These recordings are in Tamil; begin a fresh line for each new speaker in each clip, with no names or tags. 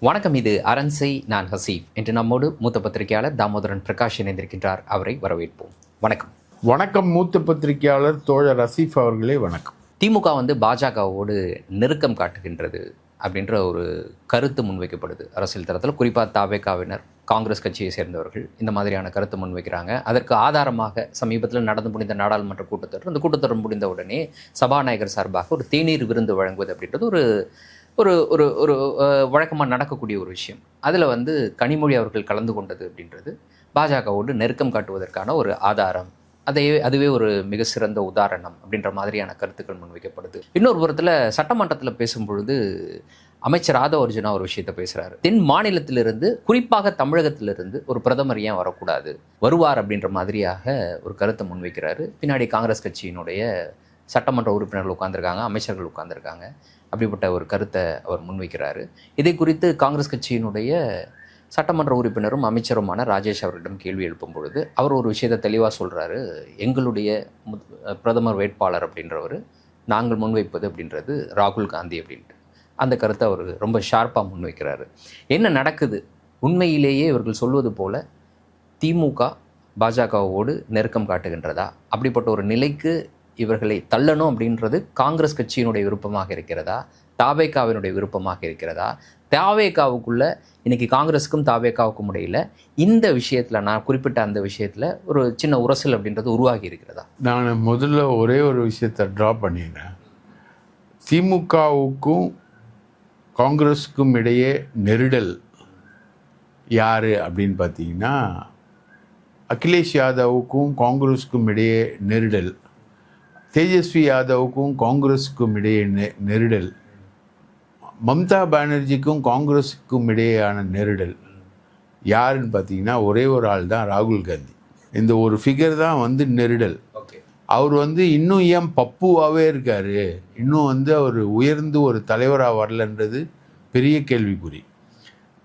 வணக்கம். இது அரண்சை. நான் ஹசீப். இன்று நம்மோடு மூத்த பத்திரிகையாளர் தாமோதரன் பிரகாஷ் இணைந்திருக்கின்றார். அவரை வரவேற்போம். வணக்கம்.
வணக்கம். மூத்த பத்திரிகையாளர் தோழர் ஹசீப் அவர்களே வணக்கம்.
திமுக பாஜகவோடு நெருக்கம் காட்டுகின்றது அப்படின்ற ஒரு கருத்து முன்வைக்கப்படுது அரசியல் தரத்தில். குறிப்பாக தாவேகாவினர், காங்கிரஸ் கட்சியை சேர்ந்தவர்கள் இந்த மாதிரியான கருத்தை முன்வைக்கிறாங்க. அதற்கு ஆதாரமாக சமீபத்தில் நடந்து முடிந்த நாடாளுமன்ற கூட்டத்தொடர், அந்த கூட்டத்தொடர் முடிந்த உடனே சபாநாயகர் சார்பாக ஒரு தேநீர் விருந்து வழங்குவது அப்படின்றது ஒரு ஒரு ஒரு ஒரு வழக்கமாக நடக்கக்கூடிய ஒரு விஷயம். அதில் கனிமொழி அவர்கள் கலந்து கொண்டது அப்படின்றது பாஜகவோடு நெருக்கம் காட்டுவதற்கான ஒரு ஆதாரம், அதுவே ஒரு மிக சிறந்த உதாரணம் அப்படின்ற மாதிரியான கருத்துக்கள் முன்வைக்கப்படுது. இன்னொரு புறத்தில் சட்டமன்றத்தில் பேசும்பொழுது அமைச்சர் ஆதவ அர்ஜுனா ஒரு விஷயத்தை பேசுகிறாரு. தென் மாநிலத்திலிருந்து, குறிப்பாக தமிழகத்திலிருந்து ஒரு பிரதமர் ஏன் வரக்கூடாது, வருவார் அப்படின்ற மாதிரியாக ஒரு கருத்தை முன்வைக்கிறாரு. பின்னாடி காங்கிரஸ் கட்சியினுடைய சட்டமன்ற உறுப்பினர்கள் உட்கார்ந்துருக்காங்க, அமைச்சர்கள் உட்கார்ந்துருக்காங்க. அப்படிப்பட்ட ஒரு கருத்தை அவர் முன்வைக்கிறாரு. இதை குறித்து காங்கிரஸ் கட்சியினுடைய சட்டமன்ற உறுப்பினரும் அமைச்சருமான ராஜேஷ் அவரிடம் கேள்வி எழுப்பும் பொழுது அவர் ஒரு விஷயத்தை தெளிவாக சொல்கிறாரு. எங்களுடைய பிரதமர் வேட்பாளர் அப்படின்றவர் நாங்கள் முன்வைப்பது அப்படின்றது ராகுல் காந்தி அப்படின்ட்டு அந்த கருத்தை அவர் ரொம்ப ஷார்ப்பாக முன்வைக்கிறாரு. என்ன நடக்குது? உண்மையிலேயே இவர்கள் சொல்வது போல திமுக பாஜகவோடு நெருக்கம் காட்டுகின்றதா? அப்படிப்பட்ட ஒரு நிலைக்கு இவர்களை தள்ளணும் அப்படின்றது காங்கிரஸ் கட்சியினுடைய விருப்பமாக இருக்கிறதா, தாவேகாவினுடைய விருப்பமாக இருக்கிறதா? தாவேகாவுக்குள்ள இன்னைக்கு காங்கிரஸுக்கும் தாவேகாவுக்கும் இடையில் இந்த விஷயத்தில், நான் குறிப்பிட்ட அந்த விஷயத்தில் ஒரு சின்ன உரசல் அப்படின்றது உருவாகி இருக்கிறதா?
நான் முதல்ல ஒரே ஒரு விஷயத்தை ட்ரா பண்ணிடுறேன். திமுகவுக்கும் காங்கிரஸுக்கும் இடையே நெருடல் யார் அப்படின்னு பார்த்தீங்கன்னா, அகிலேஷ் யாதவுக்கும் காங்கிரஸுக்கும் இடையே நெருடல், தேஜஸ்வி யாதவுக்கும் காங்கிரஸுக்கும் இடையே நெருடல், மம்தா பானர்ஜிக்கும் காங்கிரஸுக்கும் இடையேயான நெருடல் யாருன்னு பார்த்தீங்கன்னா ஒரே ஒரு ஆள் தான், ராகுல் காந்தி. இந்த ஒரு ஃபிகர் தான் நெருடல். அவர் இன்னும் ஏன் பப்புவாகவே இருக்கார், இன்னும் அவர் உயர்ந்து ஒரு தலைவராக வரலன்றது பெரிய கேள்விக்குறி.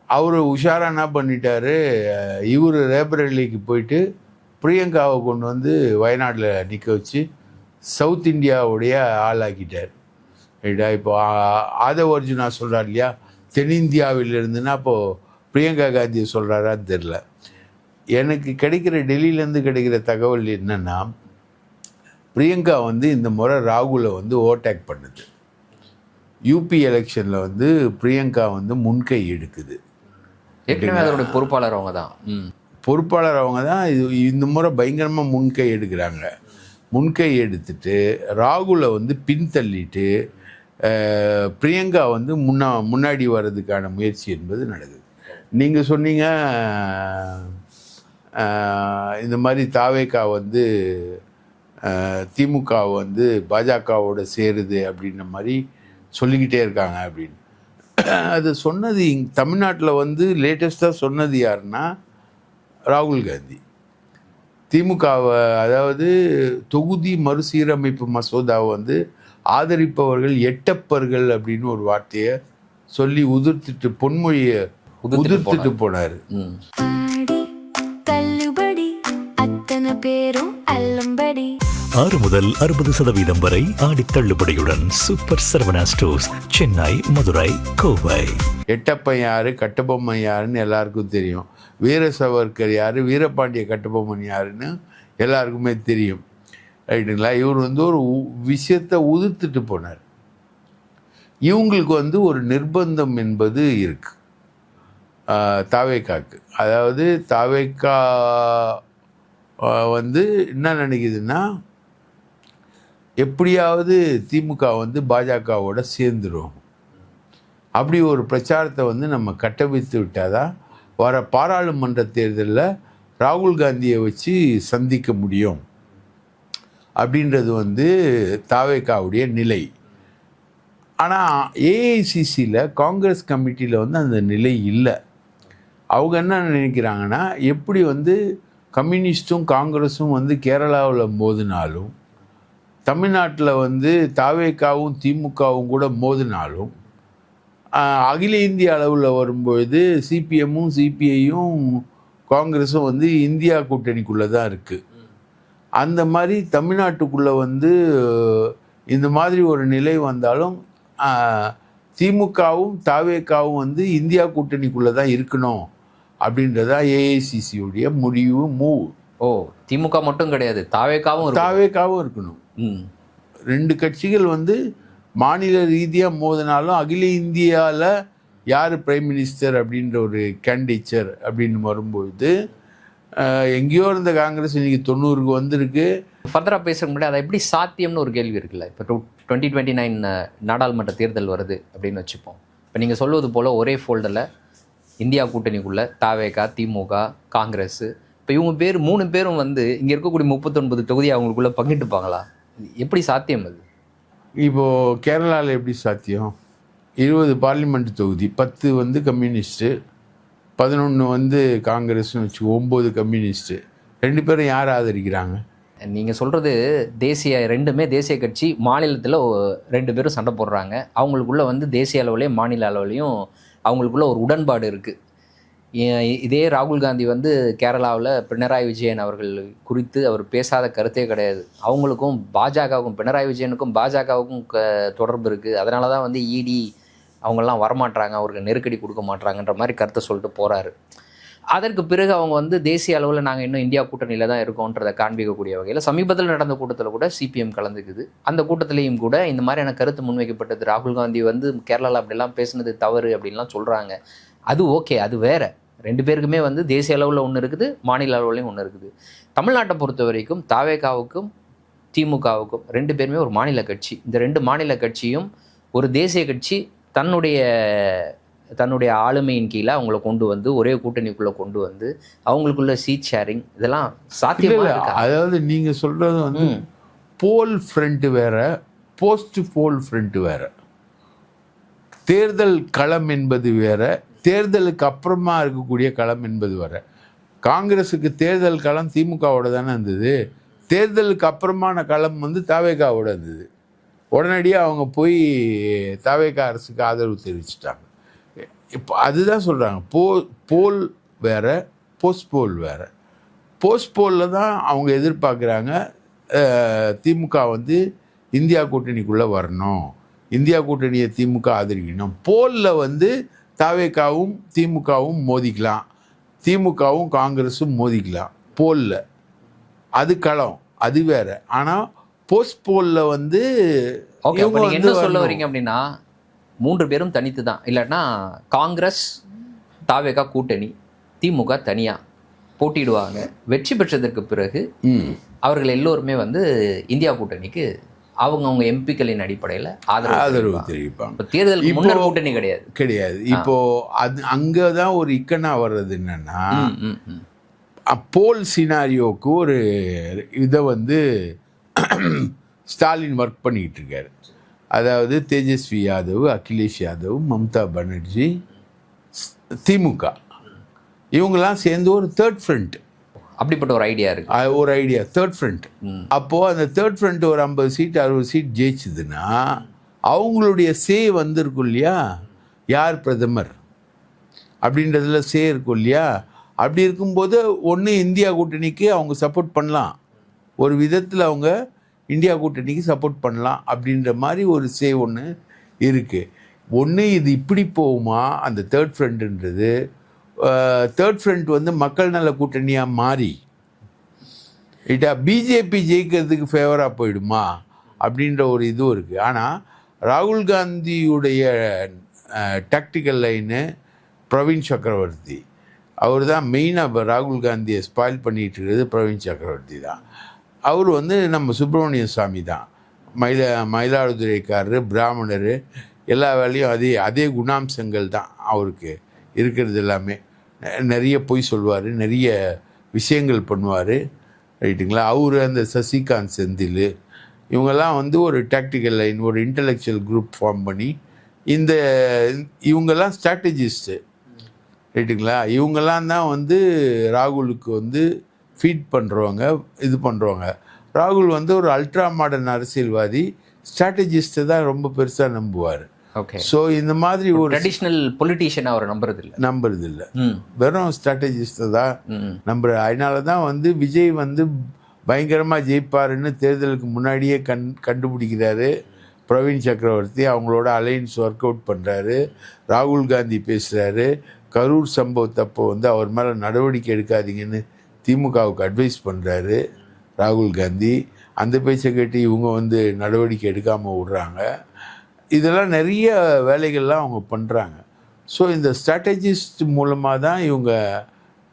அவர் உஷாரா என்ன பண்ணிட்டாரு, இவர் ரேபரேலிக்கு போயிட்டு பிரியங்காவை கொண்டு வயநாட்டில் நிற்க வச்சு சவுத் இந்தியாவுடைய ஆளாக்கிட்டார். ரைட்டா? இப்போ ஆதவ அர்ஜுனா சொல்கிறார் இல்லையா, தென்னிந்தியாவில் இருந்துன்னா அப்போது பிரியங்கா காந்தியை சொல்கிறாரான்னு தெரில. எனக்கு டெல்லியிலேருந்து கிடைக்கிற தகவல் என்னென்னா, பிரியங்கா இந்த முறை ராகுலை ஓவர்டேக் பண்ணுது. யூபி எலெக்ஷனில் பிரியங்கா முன்கை எடுக்குது.
அதனுடைய பொறுப்பாளர் அவங்க தான்.
இந்த முறை பயங்கரமாக முன்கை எடுக்கிறாங்க. முன்கை எடுத்துட்டு ராகுலை பின்தள்ளிட்டு பிரியங்கா முன்னாடி வர்றதுக்கான முயற்சி என்பது நடக்குது. நீங்கள் சொன்னீங்க இந்த மாதிரி தாவேகா திமுக பாஜகவோட சேருது அப்படின்ற மாதிரி சொல்லிக்கிட்டே இருக்காங்க அப்படின்னு. அது சொன்னது தமிழ்நாட்டில் லேட்டஸ்ட்டாக சொன்னது யாருன்னா ராகுல் காந்தி. திமுகவை, அதாவது தொகுதி மறுசீரமைப்பு மசோதாவை ஆதரிப்பவர்கள் எட்டப்பர்கள் அப்படின்னு ஒரு வார்த்தையை சொல்லி உதிர்த்துட்டு, பொன்மொழியை உதிர்த்துட்டு போனார்.
6 முதல் 60% வரை ஆடி தள்ளுபடியுடன் சூப்பர் சரவணா ஸ்டோர்ஸ், சென்னை, மதுரை, கோவை.
எட்டப்பன் யாரு, கட்டபொம்மன் யாருன்னு எல்லாருக்கும் தெரியும். வீர சவர்கர் யாரு, வீரபாண்டிய கட்டபொம்மன் யாருன்னு எல்லாருக்குமே தெரியும். ரைட்டுங்களா? இவர் ஒரு விஷயத்தை உதிர்த்துட்டு போனார். இவங்களுக்கு ஒரு நிர்பந்தம் என்பது இருக்கு தாவேகாக்கு. அதாவது தாவேகா என்ன நினைக்குதுன்னா, எப்படியாவது திமுக பாஜகவோட சேர்ந்துடும். அப்படி ஒரு பிரச்சாரத்தை நம்ம கட்டமைத்து விட்டாதான் வர பாராளுமன்ற தேர்தலில் ராகுல் காந்தியை வச்சு சந்திக்க முடியும் அப்படின்றது தாவேகாவுடைய நிலை. ஆனால் ஏஐசிசியில் காங்கிரஸ் கமிட்டியில் அந்த நிலை இல்லை. அவங்க என்ன நினைக்கிறாங்கன்னா, எப்படி கம்யூனிஸ்ட்டும் காங்கிரஸும் கேரளாவில் மோதினாலும், தமிழ்நாட்டில் தாவேகாவும் திமுகவும் கூட மோதினாலும், அகில இந்திய அளவில் வரும்பொழுது சிபிஎம்மும் சிபிஐயும் காங்கிரஸும் இந்தியா கூட்டணிக்குள்ளே தான் இருக்குது. அந்த மாதிரி தமிழ்நாட்டுக்குள்ளே இந்த மாதிரி ஒரு நிலை வந்தாலும் திமுகவும் தாவேகாவும் வந்து இந்தியா கூட்டணிக்குள்ளே தான் இருக்கணும் அப்படின்றதா ஏஐசிசியுடைய முடிவு மூவ்.
ஓ, திமுக மட்டும் கிடையாது, தாவேகாவும்
தாவேகாவும் இருக்கணும். ரெண்டு கட்சிகள் வந்து மாநில ரீதியாக மோதினாலும் அகில இந்தியாவில் யார் பிரைம் மினிஸ்டர் அப்படின்ற ஒரு கேண்டிடேச்சர் அப்படின்னு வரும்போது எங்கேயோ இருந்த காங்கிரஸ் இன்னைக்கு 90க்கு வந்திருக்கு.
ஃபர்தராக பேசுறதுக்கு முன்னாடி அதை எப்படி சாத்தியம்னு ஒரு கேள்வி இருக்குல்ல. இப்போ 2029 நாடாளுமன்ற தேர்தல் வருது அப்படின்னு வச்சுப்போம். இப்போ நீங்கள் சொல்வது போல் ஒரே ஃபோல்டரில் இந்தியா கூட்டணிக்குள்ளே தாவேகா, திமுக, காங்கிரஸ், இப்போ இவங்க பேர் 3 பேரும் வந்து இங்கே இருக்கக்கூடிய 39 தொகுதி அவங்களுக்குள்ளே பங்கிட்டுப்பாங்களா? எப்படி சாத்தியம் அது?
இப்போது கேரளாவில் எப்படி சாத்தியம்? 20 பார்லிமெண்ட் தொகுதி, 10 வந்து கம்யூனிஸ்ட்டு, 11 வந்து காங்கிரஸ்னு வச்சு 9 கம்யூனிஸ்ட்டு. 2 பேரும் யார் ஆதரிக்கிறாங்க?
நீங்கள் சொல்கிறது ரெண்டுமே தேசிய கட்சி. மாநிலத்தில் 2 பேரும் சண்டை போடுறாங்க. அவங்களுக்குள்ள வந்து தேசிய அளவுலேயும் மாநில அளவுலேயும் அவங்களுக்குள்ள ஒரு உடன்பாடு இருக்குது. இதே ராகுல் காந்தி வந்து கேரளாவில் பினராயி விஜயன் அவர்கள் குறித்து அவர் பேசாத கருத்தே கிடையாது. அவங்களுக்கும் பாஜகவுக்கும், பினராயி விஜயனுக்கும் பாஜகவுக்கும் தொடர்பு இருக்குது. அதனால தான் வந்து இடி அவங்கெல்லாம் வரமாட்டாங்க, அவருக்கு நெருக்கடி கொடுக்க மாட்டாங்கன்ற மாதிரி கருத்தை சொல்லிட்டு போகிறாரு. அதற்கு பிறகு அவங்க வந்து தேசிய அளவில் நாங்கள் இன்னும் இந்தியா கூட்டணியில் தான் இருக்கோன்றதை காண்பிக்கக்கூடிய வகையில் சமீபத்தில் நடந்த கூட்டத்தில் கூட சிபிஎம் கலந்துக்குது. அந்த கூட்டத்திலையும் கூட இந்த மாதிரியான கருத்து முன்வைக்கப்பட்டது. ராகுல் காந்தி வந்து கேரளாவில் அப்படிலாம் பேசுனது தவறு அப்படின்லாம் சொல்கிறாங்க. அது ஓகே, அது வேறு. 2 பேருக்குமே வந்து தேசிய அளவில் ஒன்று இருக்குது, மாநில அளவுலையும் ஒன்று இருக்குது. தமிழ்நாட்டை பொறுத்த வரைக்கும் தாவேகாவுக்கும் திமுகவுக்கும் 2 பேருமே ஒரு மாநில கட்சி. இந்த 2 மாநில கட்சியும் ஒரு தேசிய கட்சி தன்னுடைய ஆளுமையின் கீழே அவங்கள கொண்டு வந்து ஒரே கூட்டணிக்குள்ளே கொண்டு வந்து அவங்களுக்குள்ள சீட் ஷேரிங் இதெல்லாம் சாத்தியமா இருக்கா?
அதாவது நீங்கள் சொல்கிறது வந்து போல் ஃப்ரண்ட் வேற, போஸ்ட் போல் ஃப்ரண்ட் வேற. தேர்தல் களம் என்பது வேற, தேர்தலுக்கு அப்புறமா இருக்கக்கூடிய களம் என்பது வேற. காங்கிரஸுக்கு தேர்தல் களம் திமுகவோட தானே இருந்தது. தேர்தலுக்கு அப்புறமான களம் வந்து தாவேகாவோட இருந்தது. உடனடியாக அவங்க போய் தாவேகா அரசுக்கு ஆதரவு தெரிவிச்சிட்டாங்க. இப்போ அதுதான் சொல்கிறாங்க, போல் வேறு, போஸ்ட் போல் வேறு. போஸ்ட் போலில் தான் அவங்க எதிர்பார்க்குறாங்க திமுக வந்து இந்தியா கூட்டணிக்குள்ளே வரணும், இந்தியா கூட்டணியை திமுக ஆதரிக்கணும். போலில் வந்து தாவேகாவும் திமுகவும் மோதிக்கலாம், திமுகவும் காங்கிரஸும் மோதிக்கலாம். போலில் அது களம், அது வேற. ஆனால் போஸ்ட் போலில் வந்து
என்ன சொல்ல வரீங்க அப்படின்னா 3 பேரும் தனித்து தான், இல்லாட்டினா காங்கிரஸ் தாவேகா கூட்டணி, திமுக தனியாக போட்டிடுவாங்க. வெற்றி பெற்றதற்கு பிறகு அவர்கள் எல்லோருமே வந்து இந்தியா கூட்டணிக்கு அவங்க எம்பிக்களின் அடிப்படையில் ஆதரவு தெரிவிப்பாங்க. இப்போ தேர்தலுக்கு முன்னர் கூட்டணி
கிடையாது. இப்போ அது அங்கே தான் ஒரு இக்கனா வர்றது என்னன்னா, போல் சினாரியோவுக்கு ஒரு இதை வந்து ஸ்டாலின் ஒர்க் பண்ணிக்கிட்டு இருக்காரு. அதாவது தேஜஸ்வி யாதவ், அகிலேஷ் யாதவ், மம்தா பானர்ஜி, திமுக இவங்கெல்லாம் சேர்ந்து ஒரு தேர்ட் ஃப்ரண்ட்,
அப்படிப்பட்ட ஒரு ஐடியா இருக்குது.
ஒரு ஐடியா தேர்ட் ஃப்ரண்ட். அப்போது அந்த தேர்ட் ஃப்ரண்ட் ஒரு 50 சீட் 60 சீட் ஜெயிச்சுதுன்னா அவங்களுடைய சே வந்திருக்கும் இல்லையா, யார் பிரதமர் அப்படின்றதுல சே இருக்கும் இல்லையா. அப்படி இருக்கும்போது ஒன்று இந்தியா கூட்டணிக்கு அவங்க சப்போர்ட் பண்ணலாம், ஒரு விதத்தில் அவங்க இந்தியா கூட்டணிக்கு சப்போர்ட் பண்ணலாம் அப்படின்ற மாதிரி ஒரு சே ஒன்று இருக்குது. ஒன்று இது இப்படி போகுமா அந்த தேர்ட் ஃப்ரண்ட்ன்றது, தேர்ட் ஃப்ரண்ட் வந்து மக்கள் நல கூட்டணியாக மாறி பிஜேபி ஜெயிக்கிறதுக்கு ஃபேவராக போயிடுமா அப்படின்ற ஒரு இதுவும் இருக்குது. ஆனால் ராகுல் காந்தியுடைய டாக்டிக்கல் லைனு பிரவீன் சக்கரவர்த்தி, அவர் தான் மெயினாக ராகுல் காந்தியை ஸ்பாயில் பண்ணிகிட்டு இருக்கிறது. பிரவீன் சக்கரவர்த்தி தான். அவர் வந்து நம்ம சுப்பிரமணிய சாமி தான், மயிலாடுதுறைக்காரர், பிராமணர், எல்லா வேலையும் அதே குணாம்சங்கள் தான் அவருக்கு இருக்கிறது. எல்லாமே நிறைய பொய் சொல்வார், நிறைய விஷயங்கள் பண்ணுவார், ரைட்டுங்களா. அவர் அந்த சசிகாந்த் செந்தில் இவங்கெல்லாம் வந்து ஒரு டாக்டிக்கல் லைன், ஒரு இன்டலெக்சுவல் குரூப் ஃபார்ம் பண்ணி இவங்கெல்லாம் ஸ்ட்ராட்டஜிஸ்ட்டு, ரைட்டுங்களா. இவங்கெல்லாம் தான் வந்து ராகுலுக்கு வந்து ஃபீட் பண்ணுறவங்க, இது பண்ணுறவங்க. ராகுல் வந்து ஒரு அல்ட்ரா மாடர்ன் அரசியல்வாதி, ஸ்ட்ராட்டஜிஸ்ட்டை தான் ரொம்ப பெருசாக நம்புவார்.
ஓகே.
ஸோ இந்த மாதிரி ஒரு
ட்ரெடிஷ்னல் பொலிட்டீஷியன் அவர் நம்புறதில்லை,
வெறும் ஸ்ட்ராட்டஜிஸ்ட்டை தான் நம்புற. அதனால தான் வந்து விஜய் வந்து பயங்கரமாக ஜெயிப்பாருன்னு தேர்தலுக்கு முன்னாடியே கண்டுபிடிக்கிறாரு. பிரவீன் சக்கரவர்த்தி அவங்களோட அலையன்ஸ் ஒர்க் அவுட் பண்ணுறாரு. ராகுல் காந்தி பேசுகிறாரு. கரூர் சம்பவத்தப்போ வந்து அவர் மேலே நடவடிக்கை எடுக்காதீங்கன்னு திமுகவுக்கு அட்வைஸ் பண்ணுறாரு ராகுல் காந்தி. அந்த பேச்சை கேட்டு இவங்க வந்து நடவடிக்கை எடுக்காமல் விடுறாங்க. இதெல்லாம் நிறைய வேலைகள்லாம் அவங்க பண்ணுறாங்க. ஸோ இந்த ஸ்ட்ராட்டஜிஸ்ட் மூலமாக தான் இவங்க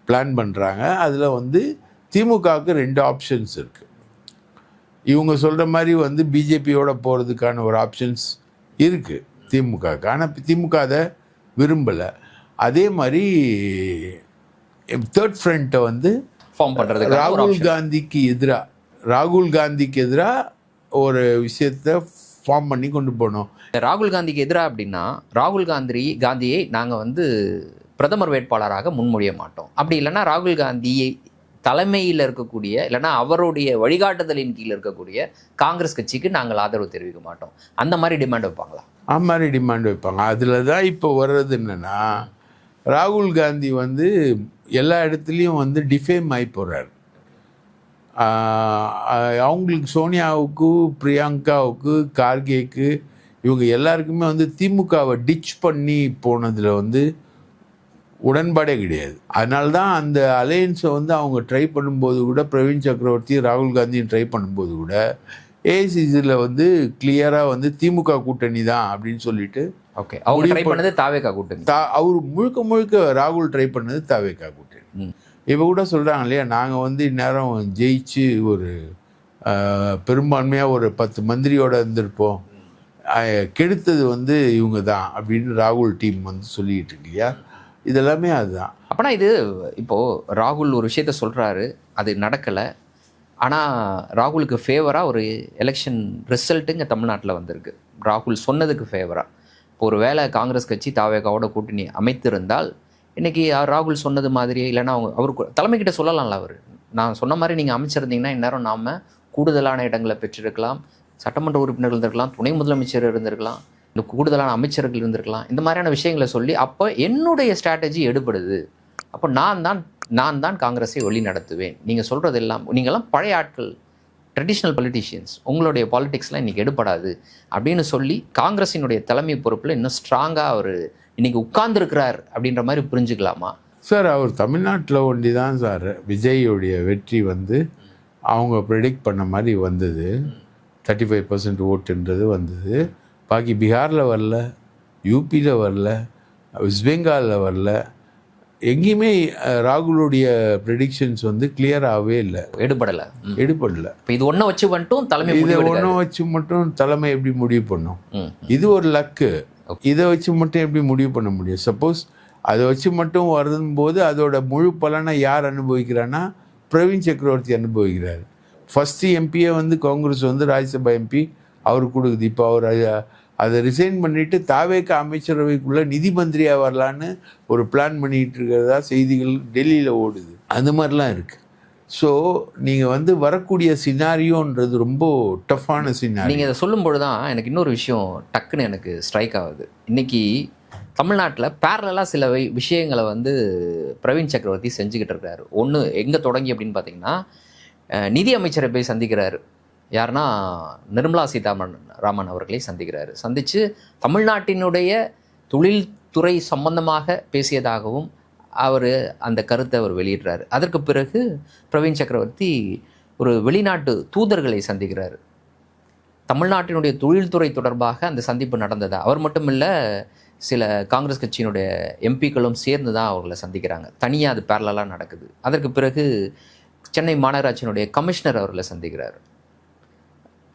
பிளான் பண்ணுறாங்க. அதில் வந்து திமுகவுக்கு 2 ஆப்ஷன்ஸ் இருக்குது. இவங்க சொல்கிற மாதிரி வந்து பிஜேபியோட போகிறதுக்கான ஒரு ஆப்ஷன்ஸ் இருக்குது திமுகவுக்கு. ஆனால் திமுக அதை விரும்பலை. அதே மாதிரி தேர்ட் ஃப்ரண்ட்டை வந்து
ஃபார்ம் பண்ணுறது
ராகுல் காந்திக்கு எதிராக ஒரு விஷயத்தை ஃபார்ம் பண்ணி கொண்டு போகணும்.
ராகுல் காந்திக்கு எதிராக அப்படின்னா ராகுல் காந்தியை நாங்கள் வந்து பிரதமர் வேட்பாளராக முன்மொழிய மாட்டோம். அப்படி இல்லைன்னா ராகுல் காந்தியை தலைமையில் இருக்கக்கூடிய இல்லைன்னா அவருடைய வழிகாட்டுதலின் கீழ் இருக்கக்கூடிய காங்கிரஸ் கட்சிக்கு நாங்கள் ஆதரவு தெரிவிக்க மாட்டோம். அந்த மாதிரி டிமாண்ட் வைப்பாங்களா?
அந்த மாதிரி டிமாண்ட் வைப்பாங்க. அதில் தான் இப்போ வர்றது என்னென்னா, ராகுல் காந்தி வந்து எல்லா இடத்துலையும் வந்து டிஃபேம் ஆகி போகிறார். அவங்களுக்கு சோனியாவுக்கு, பிரியங்காவுக்கு, கார்கேக்கு, இவங்க எல்லாருக்குமே வந்து திமுகவை டிச் பண்ணி போனதில் வந்து உடன்பாடே கிடையாது. அதனால தான் அந்த அலையன்ஸை வந்து அவங்க ட்ரை பண்ணும்போது கூட, பிரவீன் சக்கரவர்த்தி ராகுல் காந்தியும் ட்ரை பண்ணும்போது கூட ஏஐசிசியில் வந்து கிளியராக வந்து திமுக கூட்டணி தான் அப்படின்னு சொல்லிட்டு
ஓகே அவங்க ட்ரை பண்ணது தாவேகா கூட்டணி.
அவர் முழுக்க ராகுல் ட்ரை பண்ணது தாவேகா கூட்டணி. இப்போ கூட சொல்கிறாங்க இல்லையா, நாங்கள் வந்து இந்நேரம் ஜெயிச்சு ஒரு பெரும்பான்மையாக ஒரு 10 மந்திரியோடு இருந்திருப்போம், கெடுத்தது வந்து இவங்க தான் அப்படின்னு ராகுல் டீம் வந்து சொல்லிக்கிட்டு இருக்கு இல்லையா. இதெல்லாமே அதுதான்.
அப்போனா இது இப்போது ராகுல் ஒரு விஷயத்த சொல்கிறாரு, அது நடக்கலை. ஆனால் ராகுலுக்கு ஃபேவராக ஒரு எலெக்ஷன் ரிசல்ட்டு இங்கே தமிழ்நாட்டில் வந்திருக்கு. ராகுல் சொன்னதுக்கு ஃபேவராக. இப்போ ஒரு வேளை காங்கிரஸ் கட்சி தாவேகாவோட கூட்டணி அமைத்திருந்தால் இன்றைக்கி ராகுல் சொன்னது மாதிரியே இல்லைன்னா அவருக்கு தலைமைக்கிட்ட சொல்லலாம்ல, அவர் நான் சொன்ன மாதிரி நீங்கள் அமைச்சிருந்தீங்கன்னா இந்நேரம் நாம் கூடுதலான இடங்களை பெற்றிருக்கலாம், சட்டமன்ற உறுப்பினர்கள் இருந்திருக்கலாம், துணை முதலமைச்சர் இருந்திருக்கலாம், இந்த கூடுதலான அமைச்சர்கள் இருந்திருக்கலாம், இந்த மாதிரியான விஷயங்களை சொல்லி அப்போ என்னுடைய ஸ்ட்ராட்டஜி எடுபடுது, அப்போ நான் தான் காங்கிரஸை வழி நடத்துவேன், நீங்கள் சொல்கிறது எல்லாம் நீங்கள்லாம் பழைய ஆட்கள், ட்ரெடிஷ்னல் பொலிட்டிஷியன்ஸ், உங்களுடைய பாலிடிக்ஸ்லாம் இன்றைக்கி எடுபடாது அப்படின்னு சொல்லி காங்கிரஸினுடைய தலைமை பொறுப்பில் இன்னும் ஸ்ட்ராங்காக அவர் இன்றைக்கி உட்கார்ந்துருக்கிறார் அப்படின்ற மாதிரி புரிஞ்சுக்கலாமா?
சார், அவர் தமிழ்நாட்டில் ஒண்டி தான் சார் விஜய்யுடைய வெற்றி வந்து அவங்க ப்ரெடிக்ட் பண்ண மாதிரி வந்தது. 35% ஓட்டுன்றது வந்தது. பாக்கி பீகாரில் வரல, யூபியில் வரல, வெஸ்ட் பெங்காலில் வரல, எங்கேயுமே ராகுலுடைய ப்ரெடிக்ஷன்ஸ் வந்து கிளியராகவே இல்லை, எடுபடலை.
இப்போ இது ஒன்றை வச்சு மட்டும் தலைமை,
இதை ஒன்றை வச்சு மட்டும் தலைமை எப்படி முடிவு பண்ணும்? இது ஒரு லக்கு. இதை வச்சு மட்டும் எப்படி முடிவு பண்ண முடியும்? சப்போஸ் அதை வச்சு மட்டும் வரும்போது அதோட முழு பலனை யார் அனுபவிக்கிறான்னா பிரவீன் சக்கரவர்த்தி அனுபவிக்கிறார். ஃபஸ்ட்டு எம்பியை வந்து காங்கிரஸ் வந்து ராஜ்யசபா எம்பி அவருக்கு கொடுக்குது. இப்போ அவர் அதை ரிசைன் பண்ணிவிட்டு தாவேக அமைச்சரவைக்குள்ளே நிதி மந்திரியாக வரலான்னு ஒரு பிளான் பண்ணிகிட்டு இருக்கிறதா செய்திகள் டெல்லியில் ஓடுது. அந்த மாதிரிலாம் இருக்குது. ஸோ நீங்கள் வந்து வரக்கூடிய சினாரியோன்றது ரொம்ப டஃப்பான சினாரியோ.
நீங்கள் இதை சொல்லும்போது தான் எனக்கு இன்னொரு விஷயம் டக்குன்னு எனக்கு ஸ்ட்ரைக் ஆகுது. இன்றைக்கி தமிழ்நாட்டில் பேரலாக சில விஷயங்களை வந்து பிரவீன் சக்கரவர்த்தி செஞ்சுக்கிட்டு இருக்காரு. ஒன்று எங்கே தொடங்கி அப்படின்னு பார்த்தீங்கன்னா, நிதி அமைச்சரை போய் சந்திக்கிறாரு. யாருன்னா நிர்மலா சீதாராமன் அவர்களை சந்திக்கிறாரு. சந்தித்து தமிழ்நாட்டினுடைய தொழில்துறை சம்பந்தமாக பேசியதாகவும் அவர் அந்த கருத்தை அவர் வெளியிடுறாரு. அதற்கு பிறகு பிரவீன் சக்கரவர்த்தி ஒரு வெளிநாட்டு தூதர்களை சந்திக்கிறார். தமிழ்நாட்டினுடைய தொழில்துறை தொடர்பாக அந்த சந்திப்பு நடந்ததா? அவர் மட்டும் இல்லை, சில காங்கிரஸ் கட்சியினுடைய எம்பிக்களும் சேர்ந்து தான் அவர்களை சந்திக்கிறாங்க. தனியாக அது பேரலாக நடக்குது. அதற்கு பிறகு சென்னை மாநகராட்சியினுடைய கமிஷனர் அவர்களை சந்திக்கிறார்.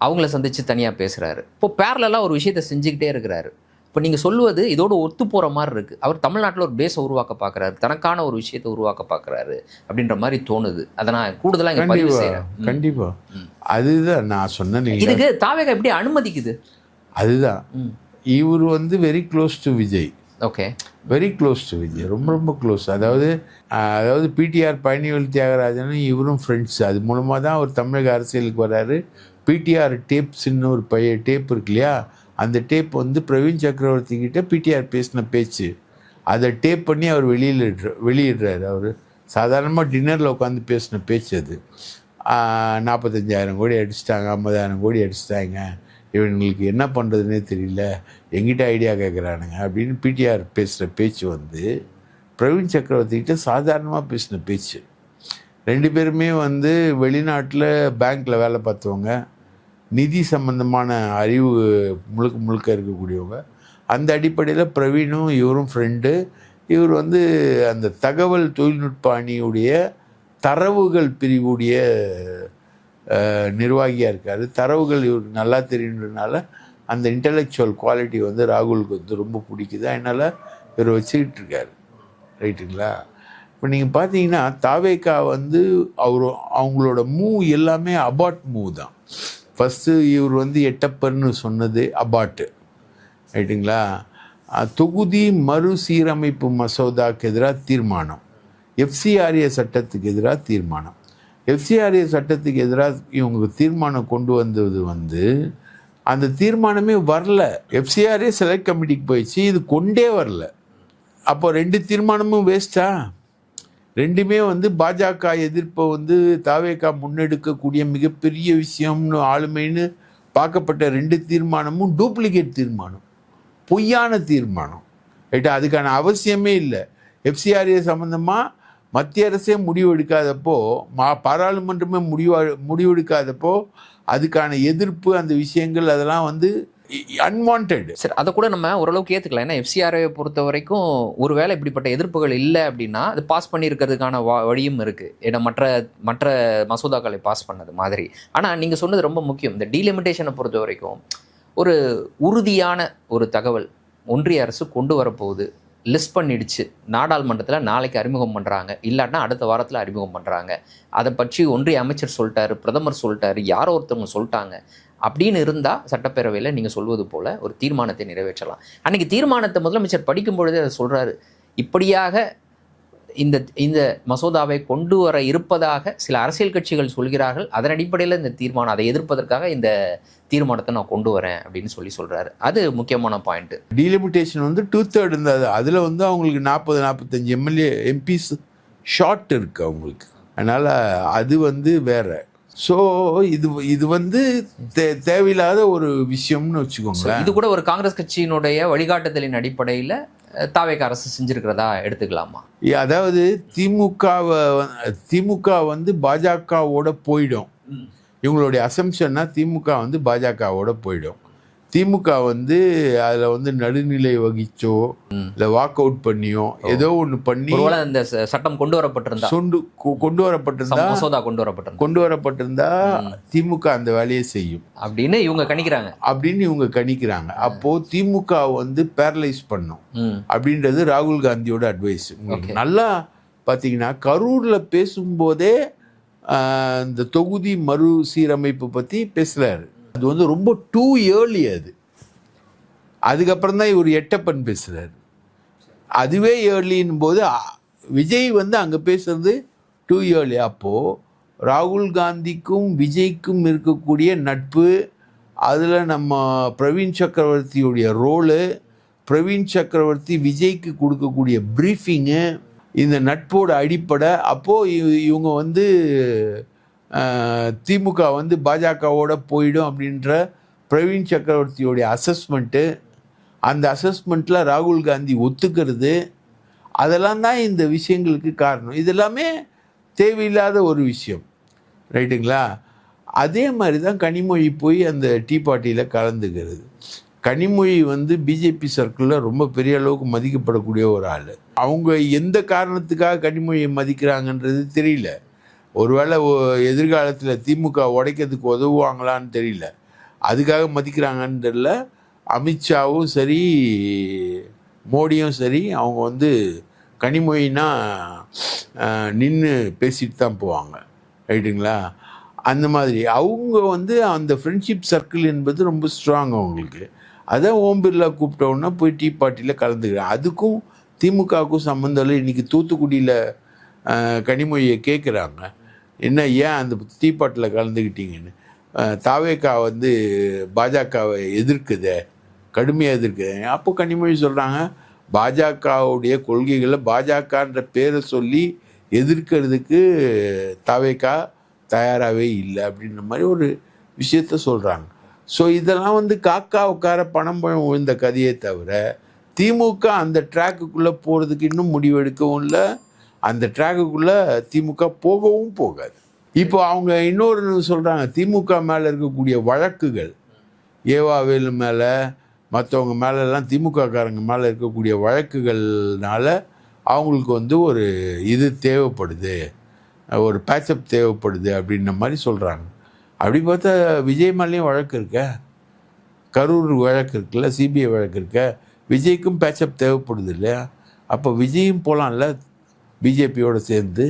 அவங்கள சந்தித்து தனியாக பேசுகிறாரு. இப்போ பேரலாக ஒரு விஷயத்தை செஞ்சுக்கிட்டே இருக்கிறாரு. இப்போ நீங்கள் சொல்லுவது இதோடு ஒத்து போகிற மாதிரி இருக்குது. அவர் தமிழ்நாட்டில் ஒரு பேஸை உருவாக்க பார்க்குறாரு, தனக்கான ஒரு விஷயத்தை உருவாக்க பார்க்குறாரு அப்படின்ற மாதிரி தோணுது. அதை நான் கூடுதலாக இங்கே பதிவு செய்கிறேன்.
கண்டிப்பாக அதுதான் நான் சொன்னேன்.
இதுக்கு தாவேகா எப்படி அனுமதிக்குது?
அதுதான் இவர் வந்து very close to Vijay.
Okay,
very close to Vijay, ரொம்ப ரொம்ப க்ளோஸ். அதாவது பிடிஆர் பழனிவேல் தியாகராஜனும் இவரும் ஃப்ரெண்ட்ஸ். அது மூலமாக தான் அவர் தமிழக அரசியலுக்கு வர்றாரு. பிடிஆர் டேப்ஸ்ன்னு ஒரு டேப் இருக்கு இல்லையா, அந்த டேப் வந்து பிரவீன் சக்கரவர்த்தி கிட்ட பிடிஆர் பேசின பேச்சு, அதை டேப் பண்ணி அவர் வெளியிடுறாரு. அவர் சாதாரணமாக டின்னரில் உட்காந்து பேசின பேச்சு அது. 45,000 கோடி அடிச்சிட்டாங்க, 50,000 கோடி அடிச்சிட்டாங்க, இவங்களுக்கு என்ன பண்ணுறதுனே தெரியல, எங்கிட்ட ஐடியா கேட்குறானுங்க அப்படின்னு பிடிஆர் பேசுகிற பேச்சு வந்து பிரவீன் சக்கரவர்த்திகிட்ட சாதாரணமாக பேசின பேச்சு. 2 பேருமே வந்து வெளிநாட்டில் பேங்க்கில் வேலை பார்த்தவங்க, நிதி சம்பந்தமான அறிவு முழுக்க முழுக்க இருக்கக்கூடியவங்க. அந்த அடிப்படையில் பிரவீனும் இவரும் ஃப்ரெண்டு. இவர் வந்து அந்த தகவல் தொழில்நுட்ப அணியுடைய தரவுகள் பிரிவுடைய நிர்வாகியாக இருக்கார். தரவுகள் இவருக்கு நல்லா தெரியுன்றதுனால அந்த இன்டலெக்சுவல் குவாலிட்டி வந்து ராகுலுக்கு வந்து ரொம்ப பிடிக்குது. அதனால் இவர் வச்சுக்கிட்டு இருக்காரு. ரைட்டுங்களா? இப்போ நீங்கள் பார்த்தீங்கன்னா தாவேகா வந்து அவங்களோட மூவ் எல்லாமே அபாட் மூவ் தான். ஃபஸ்ட்டு இவர் வந்து எட்டப்பர்னு சொன்னது அபாட்டு. ரைட்டுங்களா? தொகுதி மறுசீரமைப்பு மசோதாவுக்கு எதிராக தீர்மானம், எஃப்சிஆர்ஏ சட்டத்துக்கு எதிராக தீர்மானம். எஃப்சிஆர்ஏ சட்டத்துக்கு எதிராக இவங்க தீர்மானம் கொண்டு வந்தது வந்து அந்த தீர்மானமே வரல. எஃப்சிஆர்ஏ செலக்ட் கமிட்டிக்கு போயிடுச்சு, இது கொண்டே வரல. அப்போ 2 தீர்மானமும் வேஸ்ட்டா? 2மே வந்து பாஜக எதிர்ப்பை வந்து தாவேகா முன்னெடுக்கக்கூடிய மிகப்பெரிய விஷயம்னு ஆளுமைன்னு பார்க்கப்பட்ட 2 தீர்மானமும் டூப்ளிகேட் தீர்மானம், பொய்யான தீர்மானம். ரைட்டா? அதுக்கான அவசியமே இல்லை. எஃப்சிஆர்ஏ சம்மந்தமாக மத்திய அரசே முடிவெடுக்காதப்போ, பாராளுமன்றமே முடிவெடுக்காதப்போ அதுக்கான எதிர்ப்பு, அந்த விஷயங்கள் அதெல்லாம் வந்து அன்வான்ட்.
சார், அதை கூட நம்ம ஓரளவுக்கு ஏற்றுக்கலாம். ஏன்னா எஃப்சிஆர்ஐ பொறுத்த வரைக்கும் ஒருவேளை இப்படிப்பட்ட எதிர்ப்புகள் இல்லை அப்படின்னா அது பாஸ் பண்ணியிருக்கிறதுக்கான வழியும் இருக்குது. ஏன்னா மற்ற மசோதாக்களை பாஸ் பண்ணது மாதிரி. ஆனால் நீங்கள் சொன்னது ரொம்ப முக்கியம். இந்த டீலிமிட்டேஷனை பொறுத்த வரைக்கும் ஒரு உறுதியான ஒரு தகவல் ஒன்றிய அரசு கொண்டு வரப்போகுது, லிஸ்ட் பண்ணிடுச்சு, நாடாளுமன்றத்தில் நாளைக்கு அறிமுகம் பண்ணுறாங்க, இல்லாட்டினா அடுத்த வாரத்தில் அறிமுகம் பண்ணுறாங்க, அதை பற்றி ஒன்றிய அமைச்சர் சொல்லிட்டாரு, பிரதமர் சொல்லிட்டாரு, யாரோ ஒருத்தவங்க சொல்லிட்டாங்க அப்படின்னு இருந்தால் சட்டப்பேரவையில் நீங்கள் சொல்வது போல் ஒரு தீர்மானத்தை நிறைவேற்றலாம். அன்றைக்கி தீர்மானத்தை முதலமைச்சர் படிக்கும் பொழுதே அதை சொல்கிறாரு, இப்படியாக இந்த மசோதாவை கொண்டு வர இருப்பதாக சில அரசியல் கட்சிகள் சொல்கிறார்கள், அதன் அடிப்படையில் இந்த தீர்மானம், அதை எதிர்ப்பதற்காக இந்த தீர்மானத்தை நான் கொண்டு வரேன் அப்படின்னு சொல்கிறாரு. அது முக்கியமான பாயிண்ட்டு.
டீலிமிட்டேஷன் வந்து 2/3 இருந்தது. அதில் வந்து அவங்களுக்கு 40-45 எம்பிஸ் ஷார்ட் இருக்குது அவங்களுக்கு. அதனால் அது வந்து வேற. ஸோ இது வந்து தேவையில்லாத ஒரு விஷயம்னு வச்சுக்கோங்க.
இது கூட ஒரு காங்கிரஸ் கட்சியினுடைய வழிகாட்டுதலின் அடிப்படையில் தாவேகா அரசு செஞ்சிருக்கிறதா எடுத்துக்கலாமா?
அதாவது திமுக வந்து பாஜகவோட போயிடும். இவங்களுடைய அசம்ஷன்னா திமுக வந்து பாஜகவோட போயிடும். திமுக வந்து அதில் வந்து நடுநிலை வகிச்சோ இல்லை வாக் அவுட் பண்ணியோ ஏதோ ஒன்று பண்ணி
இந்த சட்டம் கொண்டு வரப்பட்டிருந்தா மசோதா கொண்டு வரப்பட்டிருந்தா
திமுக அந்த வேலையை செய்யும்
அப்படின்னு இவங்க
கணிக்கிறாங்க. அப்போ திமுக வந்து பேரலைஸ் பண்ணும் அப்படின்றது ராகுல் காந்தியோட அட்வைஸ். நல்லா பார்த்தீங்கன்னா கரூர்ல பேசும்போதே இந்த தொகுதி மறுசீரமைப்பு பற்றி பேசுறாரு. அது வந்து ரொம்ப டூ ஏர்லி. அதுக்கப்புறம் தான் இவர் எட்டப்பன் பேசுகிறாரு. அதுவே ஏர்லின் போது விஜய் வந்து அங்கே பேசுறது டூ ஏர்லி. அப்போது ராகுல் காந்திக்கும் விஜய்க்கும் இருக்கக்கூடிய நட்பு, அதில் நம்ம பிரவீன் சக்கரவர்த்தியுடைய ரோலு, பிரவீன் சக்கரவர்த்தி விஜய்க்கு கொடுக்கக்கூடிய ப்ரீஃபிங்கு, இந்த நட்போட அடிப்படை. அப்போது இவங்க வந்து திமுக வந்து பாஜகவோட போயிடும் அப்படின்ற பிரவீன் சக்கரவர்த்தியோடைய அசஸ்மெண்ட்டு, அந்த அசஸ்மெண்ட்டில் ராகுல் காந்தி ஒத்துக்கிறது, அதெல்லாம் தான் இந்த விஷயங்களுக்கு காரணம். இதெல்லாமே தேவையில்லாத ஒரு விஷயம். ரைட்டுங்களா? அதே மாதிரி தான் கனிமொழி போய் அந்த டீ பார்ட்டியில் கலந்துக்கிறது. கனிமொழி வந்து பிஜேபி சர்க்கிளில் ரொம்ப பெரிய அளவுக்கு மதிக்கப்படக்கூடிய ஒரு ஆள். அவங்க எந்த காரணத்துக்காக கனிமொழியை மதிக்கிறாங்கன்றது தெரியல. ஒருவேளை எதிர்காலத்தில் திமுக உடைக்கிறதுக்கு உதவுவாங்களான்னு தெரியல, அதுக்காக மதிக்கிறாங்கன்னு தெரியல. அமித்ஷாவும் சரி மோடியும் சரி அவங்க வந்து கனிமொழினா நின்று பேசிட்டு தான் போவாங்க. ரைட்டுங்களா? அந்த மாதிரி அவங்க வந்து அந்த ஃப்ரெண்ட்ஷிப் சர்க்கிள் என்பது ரொம்ப ஸ்ட்ராங் அவங்களுக்கு. அதான் ஓம் பிர்லா கூப்பிட்டோன்னா போய் டீ பார்ட்டியில் கலந்துக்கிறேன். அதுக்கும் திமுகவுக்கும் சம்மந்தம் இல்லை. இன்றைக்கி தூத்துக்குடியில் கனிமொழியை கேட்குறாங்க, என்ன ஏன் அந்த டீ பார்ட்டியில் கலந்துக்கிட்டீங்கன்னு. தாவேகா வந்து பாஜகவை எதிர்க்குது, கடுமையாக எதிர்க்குது. அப்போ கனிமொழி சொல்கிறாங்க, பாஜகவுடைய கொள்கைகளை பாஜகன்ற பேரை சொல்லி எதிர்க்கிறதுக்கு தாவேகா தயாராகவே இல்லை அப்படின்ற மாதிரி ஒரு விஷயத்த சொல்கிறாங்க. ஸோ இதெல்லாம் வந்து காக்கா உட்கார பணம் விழுந்த கதையே தவிர திமுக அந்த ட்ராக்குக்குள்ளே போகிறதுக்கு இன்னும் முடிவெடுக்கவும் இல்லை, அந்த ட்ராக்குக்குள்ளே திமுக போகவும் போகாது. இப்போ அவங்க இன்னொரு சொல்கிறாங்க, திமுக மேலே இருக்கக்கூடிய வழக்குகள், ஏவாவேலு மேலே மற்றவங்க மேலெல்லாம் திமுககாரங்க மேலே இருக்கக்கூடிய வழக்குகள்னால அவங்களுக்கு வந்து ஒரு இது தேவைப்படுது, ஒரு பேச்சப் தேவைப்படுது அப்படின்ற மாதிரி சொல்கிறாங்க. அப்படி பார்த்தா விஜய் மேலேயும் வழக்கு இருக்க, கரூர் வழக்கு இருக்குல்ல, சிபிஐ வழக்கு இருக்க, விஜய்க்கும் பேச்சப் தேவைப்படுது இல்லையா? அப்போ விஜயும் போகலாம்ல, பிஜேபியோடு சேர்ந்து